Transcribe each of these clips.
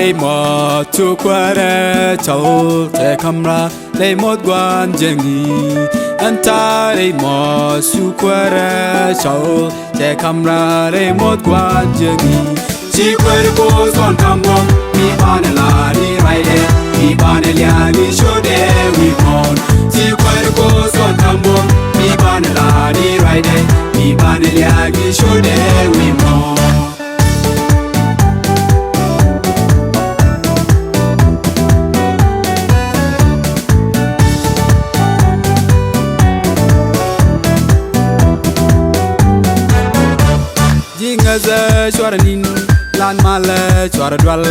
lấy một chú qua để cháu sẽ không ra lấy một quan jengi anh ta lấy một chú qua để cháu sẽ không ra lấy một quan jengi chỉ quên cô son cầm bông mi ban la đi rai để mi ban lia đi show để we on chỉ quên cô son cầm bông mi ban la đi rai để mi ban lia đi show để we on Jingaza chwaranin lan mala chwaradwal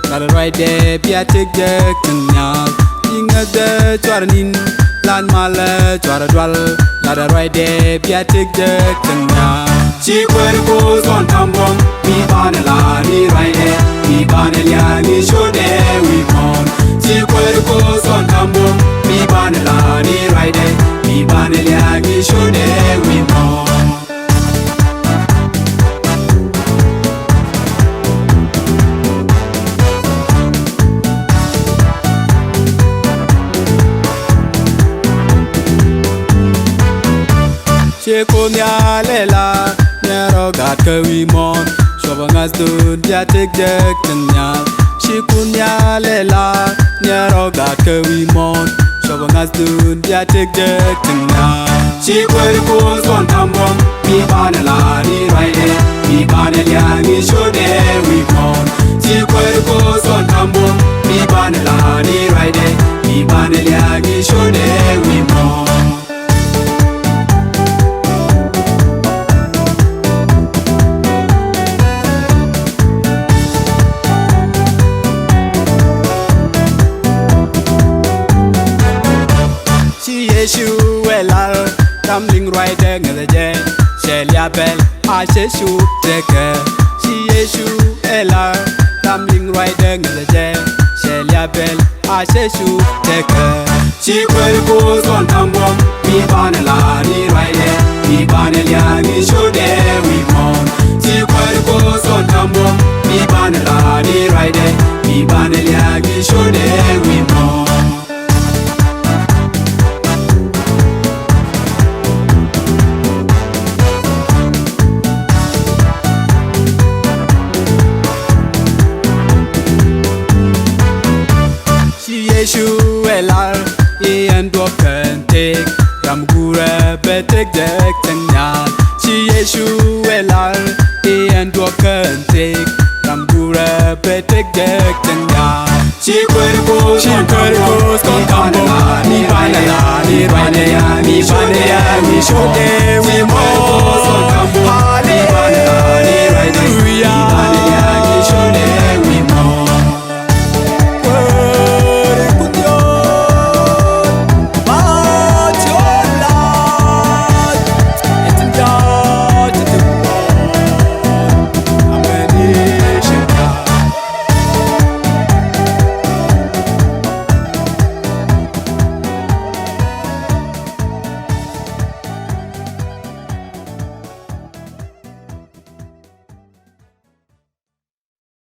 kala roide piatik jek tnya Jingaza chwaranin lan mala chwaradwal kala roide piatik jek tnya Chi cuerpo son tambom mi banela ni raide mi banelia ni shode we on Chi cuerpo son tambom mi banela ni raide mi banelia ni shode we on Chekonya lela nyero gat kawi mon shobangas dun dia tek jek tnya Chekonya lela nyero gat kawi mon shobangas dun dia tek jek tnya Chekwerko son tambom mi banela ni raide mi banelia ni shode we on Chekwerko son tambom mi banela ni raide mi banelia ni shode we on Yeshu elal tamling rider ngaleje shelia bel a yeshu teke Chi Yeshu elal tamling rider ngaleje shelia bel a yeshu teke Chi cuerpo son tambom mi banela ni rider mi banelia ni shode we on Chi cuerpo son tambom mi banela ni rider mi banelia ni shode we on Yeshu elal ian do pentek ramgura betek dek tenya Chi Yeshu elal ian do pentek ramgura betek dek tenya Chi cuerpo son tambo mi banela ni shode we mo